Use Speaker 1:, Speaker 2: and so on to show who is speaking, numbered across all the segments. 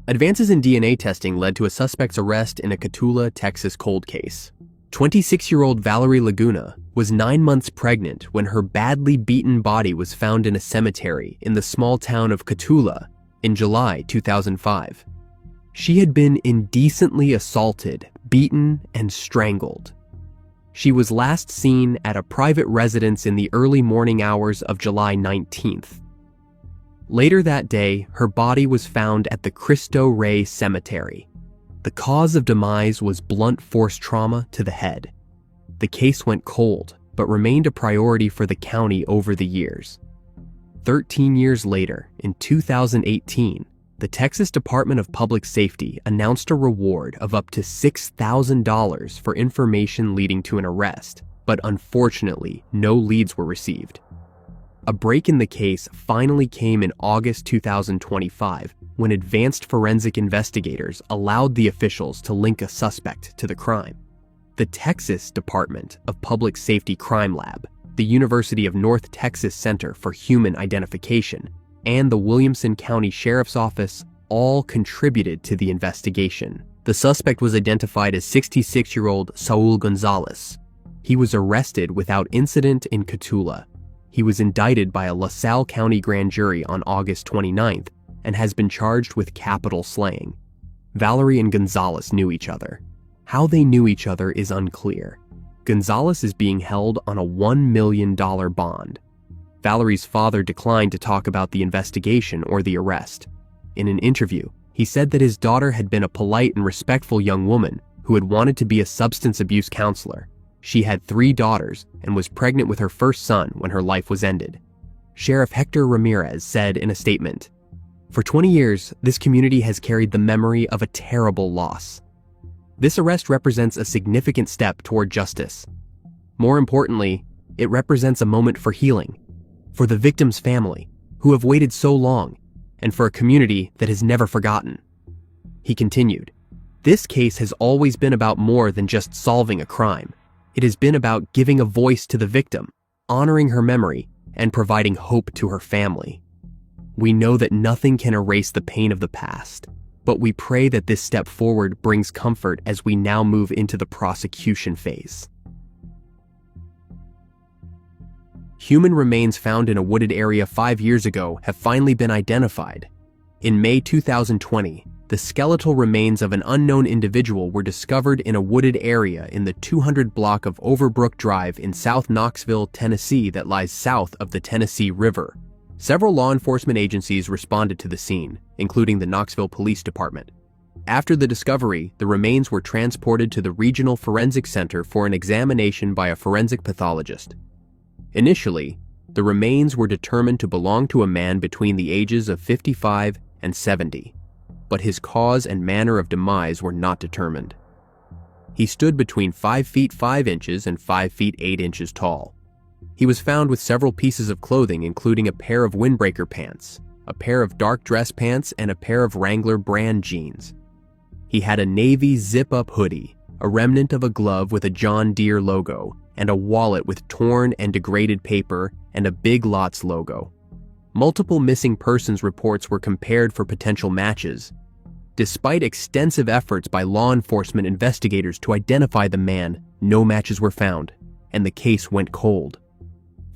Speaker 1: Advances in DNA testing led to a suspect's arrest in a Cotulla, Texas cold case. 26-year-old Valerie Laguna was 9 months pregnant when her badly beaten body was found in a cemetery in the small town of Cotulla in July 2005. She had been indecently assaulted, beaten, and strangled. She was last seen at a private residence in the early morning hours of July 19th. Later that day, her body was found at the Cristo Rey Cemetery. The cause of demise was blunt force trauma to the head. The case went cold, but remained a priority for the county over the years. 13 years later, in 2018, the Texas Department of Public Safety announced a reward of up to $6,000 for information leading to an arrest, but unfortunately, no leads were received. A break in the case finally came in August 2025 when advanced forensic investigators allowed the officials to link a suspect to the crime. The Texas Department of Public Safety Crime Lab, the University of North Texas Center for Human Identification, and the Williamson County Sheriff's Office all contributed to the investigation. The suspect was identified as 66-year-old Saul Gonzalez. He was arrested without incident in Cotulla. He was indicted by a LaSalle County grand jury on August 29th and has been charged with capital slaying. Valerie and Gonzalez knew each other. How they knew each other is unclear. Gonzalez is being held on a $1 million bond. Valerie's father declined to talk about the investigation or the arrest. In an interview, he said that his daughter had been a polite and respectful young woman who had wanted to be a substance abuse counselor. She had 3 daughters and was pregnant with her first son when her life was ended. Sheriff Hector Ramirez said in a statement, "For 20 years, this community has carried the memory of a terrible loss. This arrest represents a significant step toward justice. More importantly, it represents a moment for healing, for the victim's family, who have waited so long, and for a community that has never forgotten." He continued, "This case has always been about more than just solving a crime. It has been about giving a voice to the victim, honoring her memory, and providing hope to her family. We know that nothing can erase the pain of the past, but we pray that this step forward brings comfort as we now move into the prosecution phase." Human remains found in a wooded area 5 years ago have finally been identified. In May 2020, the skeletal remains of an unknown individual were discovered in a wooded area in the 200 block of Overbrook Drive in South Knoxville, Tennessee that lies south of the Tennessee River. Several law enforcement agencies responded to the scene, including the Knoxville Police Department. After the discovery, the remains were transported to the Regional Forensic Center for an examination by a forensic pathologist. Initially, the remains were determined to belong to a man between the ages of 55 and 70, but his cause and manner of demise were not determined. He stood between 5 feet 5 inches and 5 feet 8 inches tall. He was found with several pieces of clothing, including a pair of windbreaker pants, a pair of dark dress pants, and a pair of Wrangler brand jeans. He had a navy zip-up hoodie, a remnant of a glove with a John Deere logo, and a wallet with torn and degraded paper and a Big Lots logo. Multiple missing persons reports were compared for potential matches. Despite extensive efforts by law enforcement investigators to identify the man, no matches were found, and the case went cold.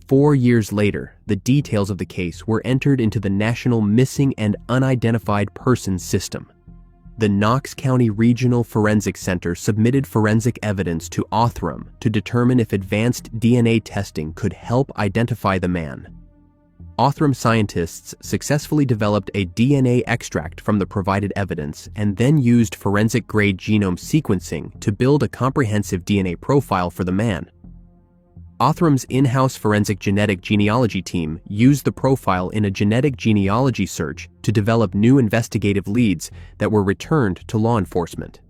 Speaker 1: 4 years later, the details of the case were entered into the National Missing and Unidentified Persons System. The Knox County Regional Forensic Center submitted forensic evidence to Othram to determine if advanced DNA testing could help identify the man. Othram scientists successfully developed a DNA extract from the provided evidence and then used forensic-grade genome sequencing to build a comprehensive DNA profile for the man. Othram's in-house forensic genetic genealogy team used the profile in a genetic genealogy search to develop new investigative leads that were returned to law enforcement.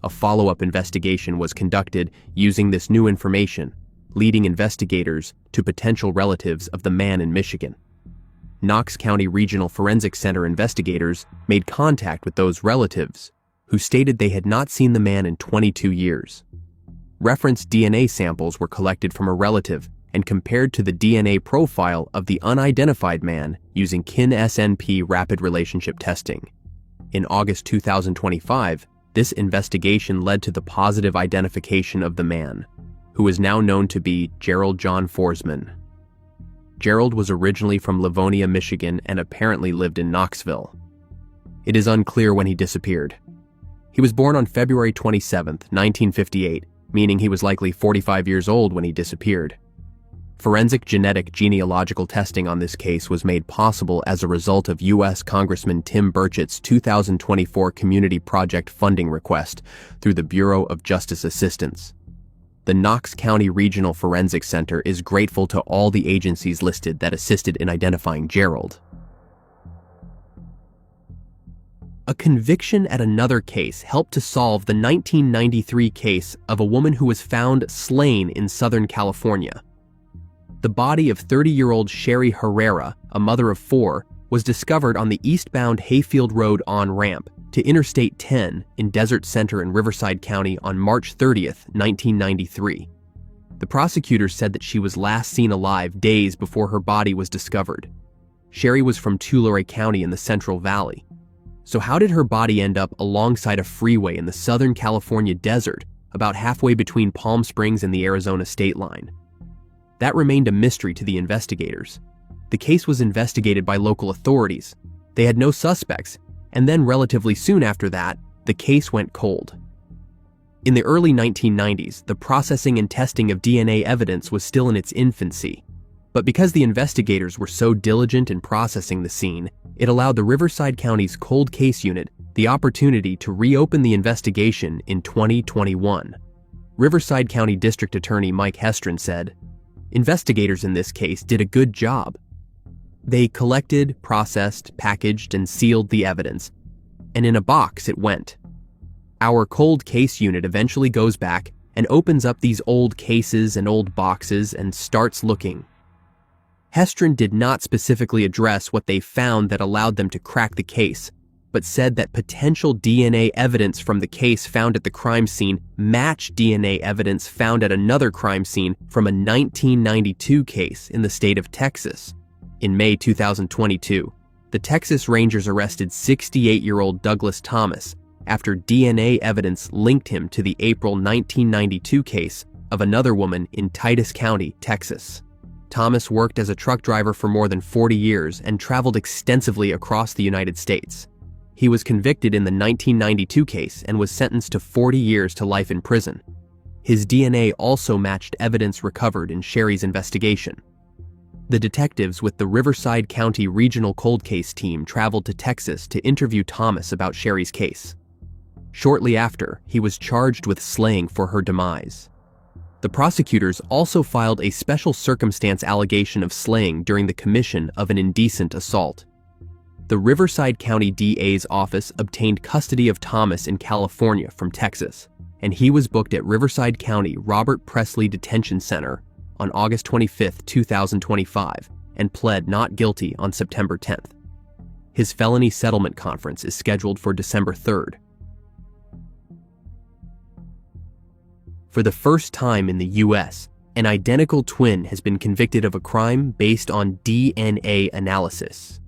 Speaker 1: A follow-up investigation was conducted using this new information, leading investigators to potential relatives of the man in Michigan. Knox County Regional Forensic Center investigators made contact with those relatives, who stated they had not seen the man in 22 years. Reference DNA samples were collected from a relative and compared to the DNA profile of the unidentified man using KIN-SNP rapid relationship testing. In August 2025, this investigation led to the positive identification of the man, who is now known to be Gerald John Forsman. Gerald was originally from Livonia, Michigan, and apparently lived in Knoxville. It is unclear when he disappeared. He was born on February 27, 1958, meaning he was likely 45 years old when he disappeared. Forensic genetic genealogical testing on this case was made possible as a result of U.S. Congressman Tim Burchett's 2024 Community Project funding request through the Bureau of Justice Assistance. The Knox County Regional Forensic Center is grateful to all the agencies listed that assisted in identifying Gerald. A conviction at another case helped to solve the 1993 case of a woman who was found slain in Southern California. The body of 30-year-old Sherri Herrera, a mother of 4, was discovered on the eastbound Hayfield Road on-ramp to Interstate 10 in Desert Center in Riverside County on March 30, 1993. The prosecutors said that she was last seen alive days before her body was discovered. Sherri was from Tulare County in the Central Valley. So how did her body end up alongside a freeway in the Southern California desert, about halfway between Palm Springs and the Arizona state line? That remained a mystery to the investigators. The case was investigated by local authorities. They had no suspects, and then relatively soon after that, the case went cold. In the early 1990s, the processing and testing of DNA evidence was still in its infancy. But because the investigators were so diligent in processing the scene, it allowed the Riverside County's Cold Case Unit the opportunity to reopen the investigation in 2021. Riverside County District Attorney Mike Hestron said, "Investigators in this case did a good job. They collected, processed, packaged, and sealed the evidence, and in a box it went. Our Cold Case Unit eventually goes back and opens up these old cases and old boxes and starts looking." Hestron did not specifically address what they found that allowed them to crack the case, but said that potential DNA evidence from the case found at the crime scene matched DNA evidence found at another crime scene from a 1992 case in the state of Texas. In May 2022, the Texas Rangers arrested 68-year-old Douglas Thomas after DNA evidence linked him to the April 1992 case of another woman in Titus County, Texas. Thomas worked as a truck driver for more than 40 years and traveled extensively across the United States. He was convicted in the 1992 case and was sentenced to 40 years to life in prison. His DNA also matched evidence recovered in Sherri's investigation. The detectives with the Riverside County Regional Cold Case Team traveled to Texas to interview Thomas about Sherri's case. Shortly after, he was charged with slaying for her demise. The prosecutors also filed a special circumstance allegation of slaying during the commission of an indecent assault. The Riverside County DA's office obtained custody of Thomas in California from Texas, and he was booked at Riverside County Robert Presley Detention Center on August 25, 2025, and pled not guilty on September 10th. His felony settlement conference is scheduled for December 3rd. For the first time in the U.S., an identical twin has been convicted of a crime based on DNA analysis.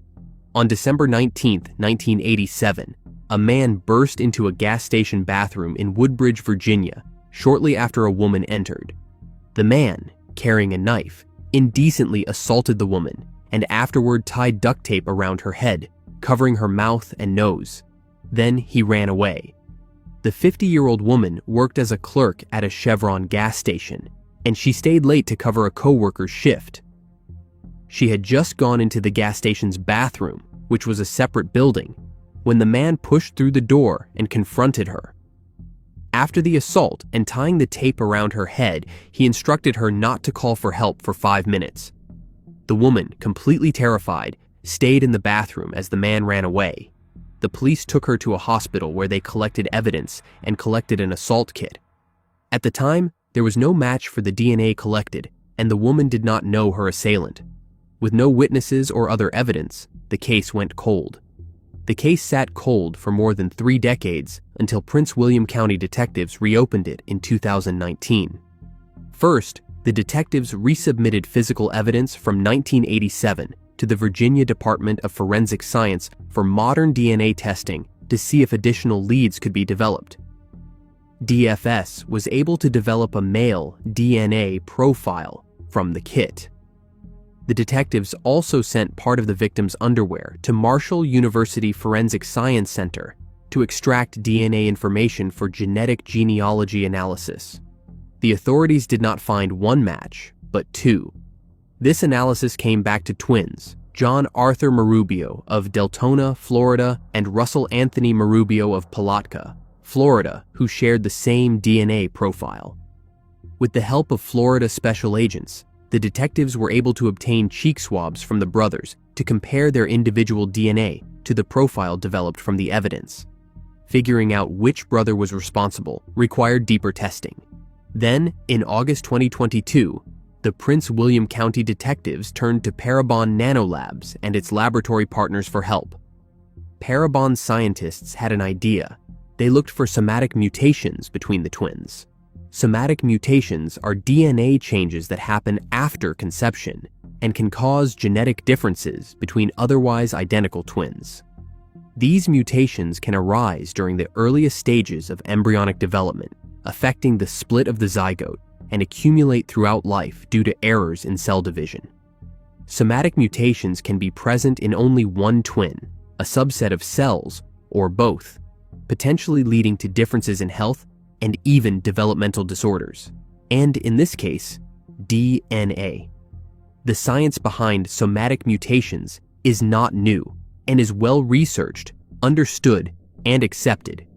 Speaker 1: On December 19, 1987, a man burst into a gas station bathroom in Woodbridge, Virginia, shortly after a woman entered. The man, carrying a knife, indecently assaulted the woman and afterward tied duct tape around her head, covering her mouth and nose. Then he ran away. The 50-year-old woman worked as a clerk at a Chevron gas station, and she stayed late to cover a coworker's shift. She had just gone into the gas station's bathroom, which was a separate building, when the man pushed through the door and confronted her. After the assault and tying the tape around her head, he instructed her not to call for help for 5 minutes. The woman, completely terrified, stayed in the bathroom as the man ran away. The police took her to a hospital where they collected evidence and collected an assault kit. At the time, there was no match for the DNA collected, and the woman did not know her assailant. With no witnesses or other evidence, the case went cold. The case sat cold for more than 3 decades until Prince William County detectives reopened it in 2019. First, the detectives resubmitted physical evidence from 1987 to the Virginia Department of Forensic Science for modern DNA testing to see if additional leads could be developed. DFS was able to develop a male DNA profile from the kit. The detectives also sent part of the victim's underwear to Marshall University Forensic Science Center to extract DNA information for genetic genealogy analysis. The authorities did not find one match, but two. This analysis came back to twins, John Arthur Marubbio of Deltona, Florida, and Russell Anthony Marubbio of Palatka, Florida, who shared the same DNA profile. With the help of Florida special agents, the detectives were able to obtain cheek swabs from the brothers to compare their individual DNA to the profile developed from the evidence. Figuring out which brother was responsible required deeper testing. Then, in August 2022, the Prince William County detectives turned to Parabon Nanolabs and its laboratory partners for help. Parabon scientists had an idea. They looked for somatic mutations between the twins. Somatic mutations are DNA changes that happen after conception and can cause genetic differences between otherwise identical twins. These mutations can arise during the earliest stages of embryonic development, affecting the split of the zygote, and accumulate throughout life due to errors in cell division. Somatic mutations can be present in only one twin, a subset of cells, or both, potentially leading to differences in health and even developmental disorders, and in this case, DNA. The science behind somatic mutations is not new and is well researched, understood, and accepted.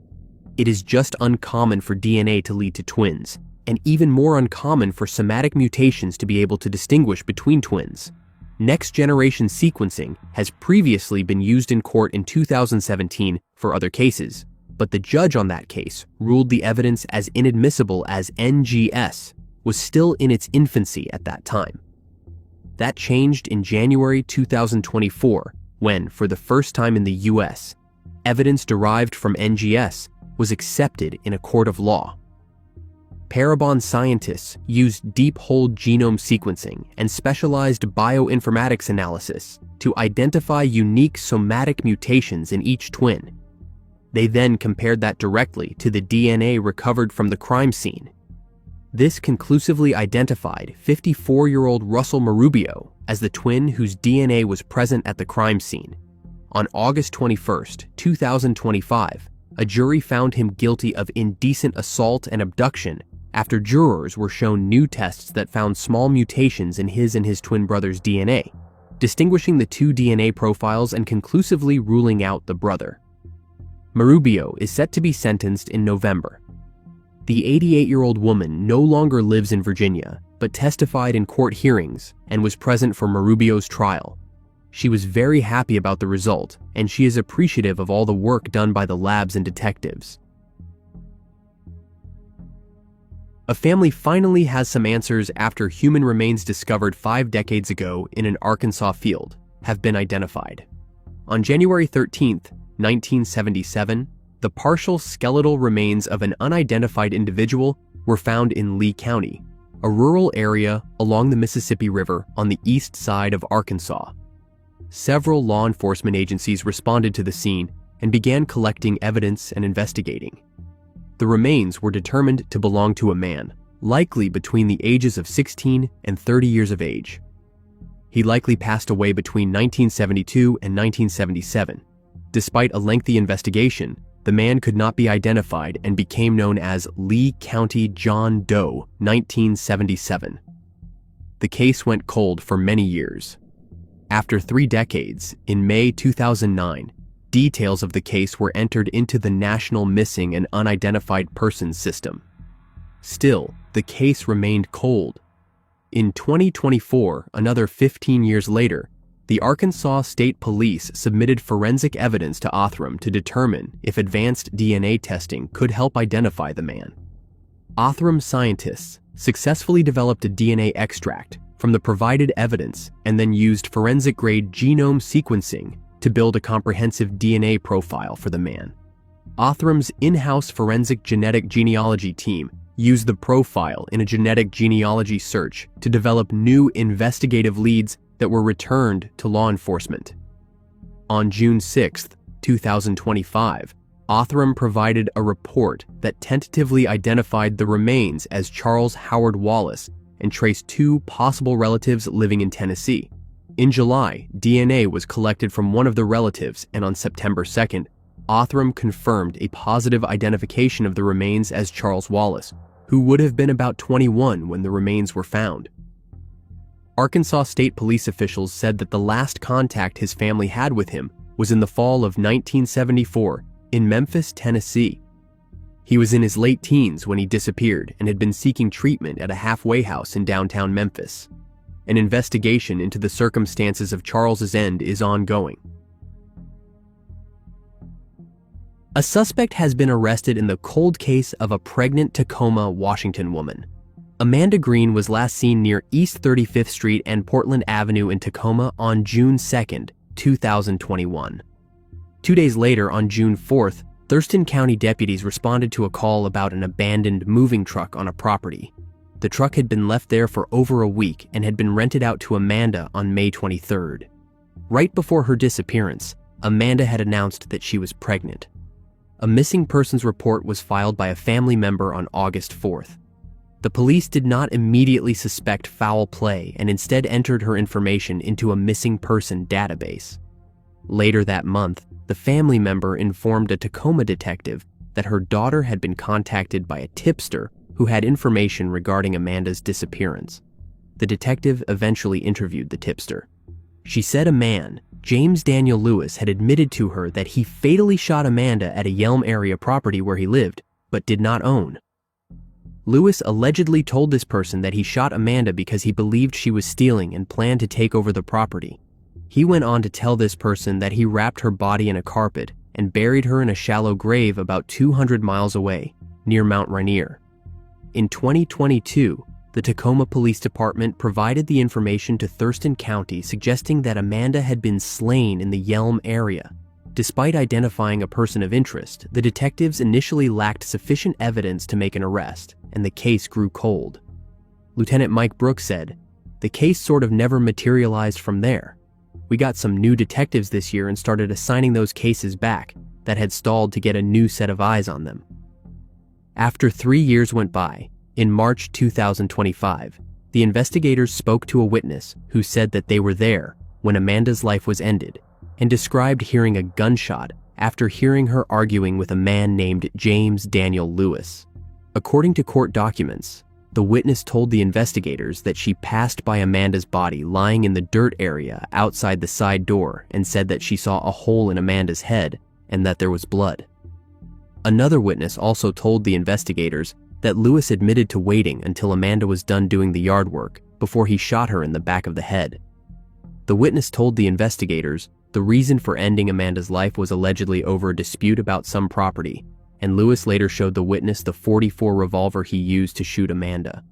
Speaker 1: It is just uncommon for DNA to lead to twins, and even more uncommon for somatic mutations to be able to distinguish between twins. Next-generation sequencing has previously been used in court in 2017 for other cases, but the judge on that case ruled the evidence as inadmissible as NGS was still in its infancy at that time. That changed in January 2024 when, for the first time in the US, evidence derived from NGS was accepted in a court of law. Parabon scientists used deep whole genome sequencing and specialized bioinformatics analysis to identify unique somatic mutations in each twin. They then compared that directly to the DNA recovered from the crime scene. This conclusively identified 54-year-old Russell Marubbio as the twin whose DNA was present at the crime scene. On August 21, 2025, a jury found him guilty of indecent assault and abduction after jurors were shown new tests that found small mutations in his and his twin brother's DNA, distinguishing the two DNA profiles and conclusively ruling out the brother. Marubbio is set to be sentenced in November. The 88-year-old woman no longer lives in Virginia, but testified in court hearings and was present for Marubbio's trial. She was very happy about the result, and she is appreciative of all the work done by the labs and detectives. A family finally has some answers after human remains discovered 5 decades ago in an Arkansas field have been identified. On January 13, 1977, the partial skeletal remains of an unidentified individual were found in Lee County, a rural area along the Mississippi River on the east side of Arkansas. Several law enforcement agencies responded to the scene and began collecting evidence and investigating. The remains were determined to belong to a man, likely between the ages of 16 and 30 years of age. He likely passed away between 1972 and 1977. Despite a lengthy investigation, the man could not be identified and became known as Lee County John Doe, 1977. The case went cold for many years. After 3 decades, in May 2009, details of the case were entered into the National Missing and Unidentified Persons System. Still, the case remained cold. In 2024, another 15 years later, the Arkansas State Police submitted forensic evidence to Othram to determine if advanced DNA testing could help identify the man. Othram scientists successfully developed a DNA extract from the provided evidence and then used forensic-grade genome sequencing to build a comprehensive DNA profile for the man. Othram's in-house forensic genetic genealogy team used the profile in a genetic genealogy search to develop new investigative leads that were returned to law enforcement. On June 6, 2025, Othram provided a report that tentatively identified the remains as Charles Howard Wallace and traced 2 possible relatives living in Tennessee. In July, DNA was collected from one of the relatives, and on September 2nd, Othram confirmed a positive identification of the remains as Charles Wallace, who would have been about 21 when the remains were found. Arkansas State Police officials said that the last contact his family had with him was in the fall of 1974 in Memphis, Tennessee. He was in his late teens when he disappeared and had been seeking treatment at a halfway house in downtown Memphis. An investigation into the circumstances of Charles's end is ongoing. A suspect has been arrested in the cold case of a pregnant Tacoma, Washington woman. Amanda Green was last seen near East 35th Street and Portland Avenue in Tacoma on June 2, 2021. 2 days later, on June 4th, Thurston County deputies responded to a call about an abandoned moving truck on a property. The truck had been left there for over a week and had been rented out to Amanda on May 23rd. Right before her disappearance, Amanda had announced that she was pregnant. A missing persons report was filed by a family member on August 4th. The police did not immediately suspect foul play and instead entered her information into a missing person database. Later that month, the family member informed a Tacoma detective that her daughter had been contacted by a tipster who had information regarding Amanda's disappearance. The detective eventually interviewed the tipster. She said a man, James Daniel Lewis, had admitted to her that he fatally shot Amanda at a Yelm area property where he lived, but did not own. Lewis allegedly told this person that he shot Amanda because he believed she was stealing and planned to take over the property. He went on to tell this person that he wrapped her body in a carpet and buried her in a shallow grave about 200 miles away, near Mount Rainier. In 2022, the Tacoma Police Department provided the information to Thurston County suggesting that Amanda had been slain in the Yelm area. Despite identifying a person of interest, the detectives initially lacked sufficient evidence to make an arrest, and the case grew cold. Lieutenant Mike Brooks said, "The case sort of never materialized from there. We got some new detectives this year and started assigning those cases back that had stalled to get a new set of eyes on them." After 3 years went by, in March 2025, the investigators spoke to a witness who said that they were there when Amanda's life was ended and described hearing a gunshot after hearing her arguing with a man named James Daniel Lewis. According to court documents, the witness told the investigators that she passed by Amanda's body lying in the dirt area outside the side door and said that she saw a hole in Amanda's head and that there was blood. Another witness also told the investigators that Lewis admitted to waiting until Amanda was done doing the yard work before he shot her in the back of the head. The witness told the investigators the reason for ending Amanda's life was allegedly over a dispute about some property, and Lewis later showed the witness the .44 revolver he used to shoot Amanda.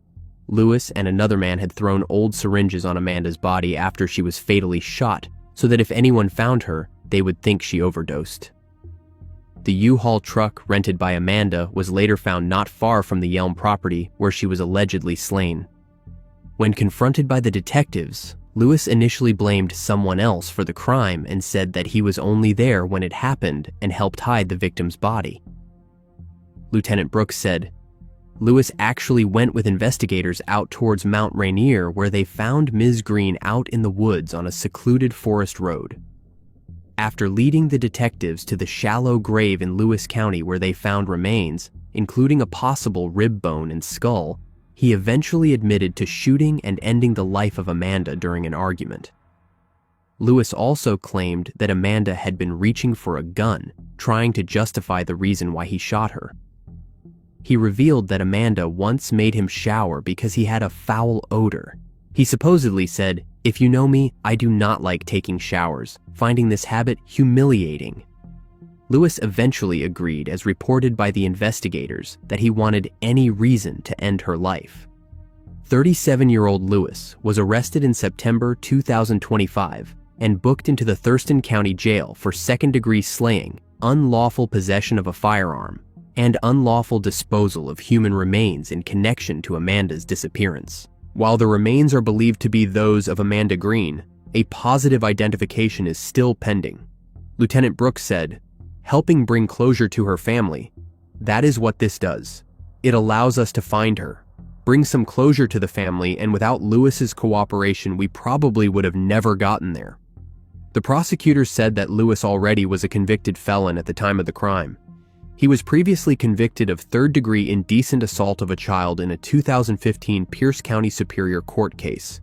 Speaker 1: Lewis and another man had thrown old syringes on Amanda's body after she was fatally shot, so that if anyone found her, they would think she overdosed. The U-Haul truck rented by Amanda was later found not far from the Yelm property where she was allegedly slain. When confronted by the detectives, Lewis initially blamed someone else for the crime and said that he was only there when it happened and helped hide the victim's body. Lieutenant Brooks said, "Lewis actually went with investigators out towards Mount Rainier where they found Ms. Green out in the woods on a secluded forest road. After leading the detectives to the shallow grave in Lewis County where they found remains, including a possible rib bone and skull, he eventually admitted to shooting and ending the life of Amanda during an argument." Lewis also claimed that Amanda had been reaching for a gun, trying to justify the reason why he shot her. He revealed that Amanda once made him shower because he had a foul odor. He supposedly said, "If you know me, I do not like taking showers, finding this habit humiliating." Lewis eventually agreed, as reported by the investigators, that he wanted any reason to end her life. 37-year-old Lewis was arrested in September 2025 and booked into the Thurston County Jail for second-degree slaying, unlawful possession of a firearm, and unlawful disposal of human remains in connection to Amanda's disappearance. While the remains are believed to be those of Amanda Green, a positive identification is still pending. Lieutenant Brooks said, helping bring closure to her family. That is what this does. It allows us to find her, bring some closure to the family, and without Lewis's cooperation, we probably would have never gotten there. The prosecutors said that Lewis already was a convicted felon at the time of the crime. He was previously convicted of third-degree indecent assault of a child in a 2015 Pierce County Superior Court case.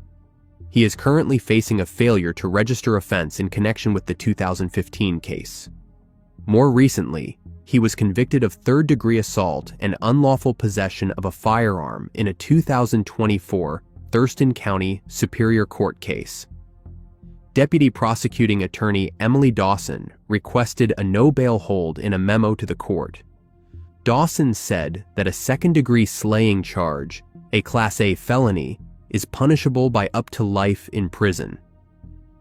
Speaker 1: He is currently facing a failure to register offense in connection with the 2015 case. More recently, he was convicted of third-degree assault and unlawful possession of a firearm in a 2024 Thurston County Superior Court case. Deputy Prosecuting Attorney Emily Dawson requested a no-bail hold in a memo to the court. Dawson said that a second-degree slaying charge, a Class A felony, is punishable by up to life in prison.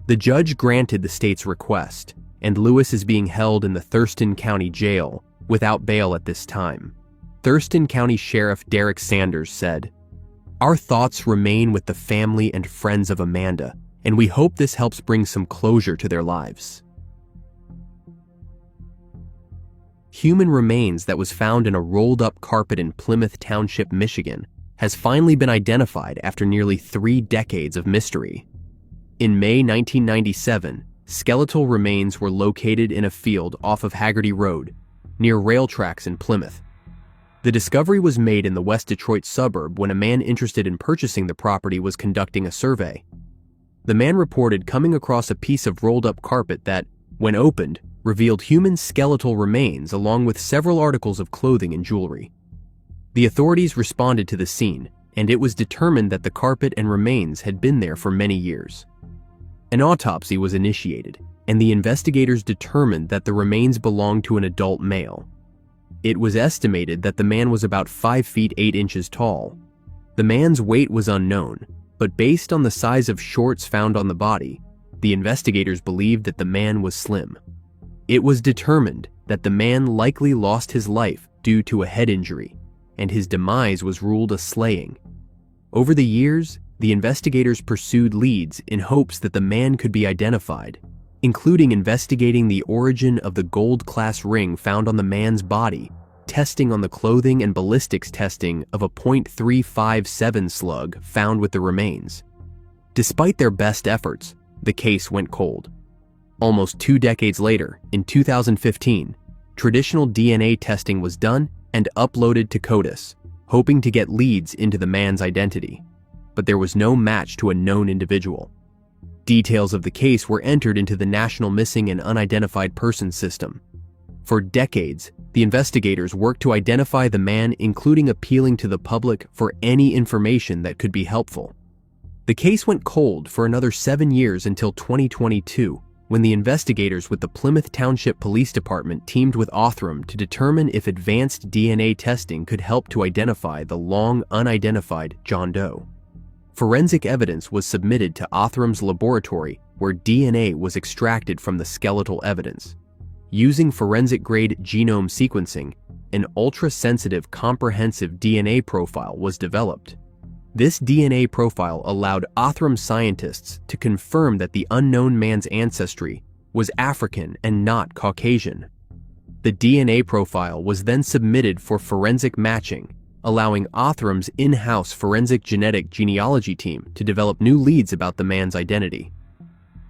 Speaker 1: The judge granted the state's request, and Lewis is being held in the Thurston County Jail without bail at this time. Thurston County Sheriff Derek Sanders said, "Our thoughts remain with the family and friends of Amanda, and we hope this helps bring some closure to their lives." Human remains that was found in a rolled-up carpet in Plymouth Township, Michigan, has finally been identified after nearly 3 decades of mystery. In May 1997, skeletal remains were located in a field off of Haggerty Road, near rail tracks in Plymouth. The discovery was made in the West Detroit suburb when a man interested in purchasing the property was conducting a survey. The man reported coming across a piece of rolled-up carpet that, when opened, revealed human skeletal remains along with several articles of clothing and jewelry. The authorities responded to the scene, and it was determined that the carpet and remains had been there for many years. An autopsy was initiated, and the investigators determined that the remains belonged to an adult male. It was estimated that the man was about 5 feet 8 inches tall. The man's weight was unknown, but based on the size of shorts found on the body, the investigators believed that the man was slim. It was determined that the man likely lost his life due to a head injury, and his demise was ruled a slaying. Over the years, the investigators pursued leads in hopes that the man could be identified, including investigating the origin of the gold-class ring found on the man's body, testing on the clothing, and ballistics testing of a .357 slug found with the remains. Despite their best efforts, the case went cold. Almost 2 decades later, in 2015, traditional DNA testing was done and uploaded to CODIS, hoping to get leads into the man's identity. But there was no match to a known individual. Details of the case were entered into the National Missing and Unidentified Persons System. For decades, the investigators worked to identify the man, including appealing to the public for any information that could be helpful. The case went cold for another 7 years until 2022, when the investigators with the Plymouth Township Police Department teamed with Othram to determine if advanced DNA testing could help to identify the long unidentified John Doe. Forensic evidence was submitted to Othram's laboratory, where DNA was extracted from the skeletal evidence. Using forensic-grade genome sequencing, an ultra-sensitive comprehensive DNA profile was developed. This DNA profile allowed Othram scientists to confirm that the unknown man's ancestry was African and not Caucasian. The DNA profile was then submitted for forensic matching, allowing Othram's in-house forensic genetic genealogy team to develop new leads about the man's identity.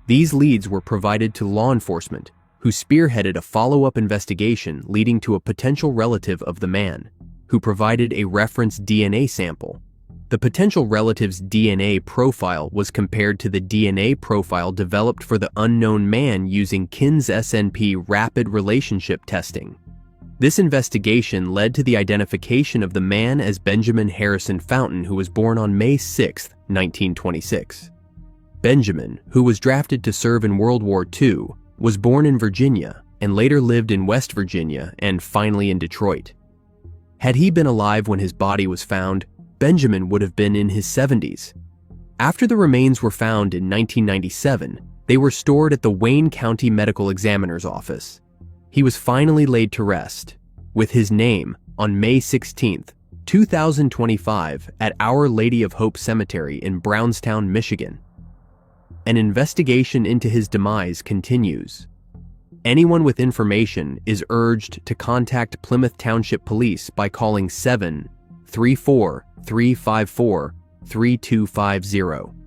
Speaker 1: These leads were provided to law enforcement, who spearheaded a follow-up investigation leading to a potential relative of the man, who provided a reference DNA sample. The potential relative's DNA profile was compared to the DNA profile developed for the unknown man using KINS SNP rapid relationship testing. This investigation led to the identification of the man as Benjamin Harrison Fountain, who was born on May 6, 1926. Benjamin, who was drafted to serve in World War II, was born in Virginia and later lived in West Virginia and finally in Detroit. Had he been alive when his body was found, Benjamin would have been in his 70s. After the remains were found in 1997, they were stored at the Wayne County Medical Examiner's office. He was finally laid to rest, with his name, on May 16, 2025, at Our Lady of Hope Cemetery in Brownstown, Michigan. An investigation into his demise continues. Anyone with information is urged to contact Plymouth Township Police by calling 734-354-3250.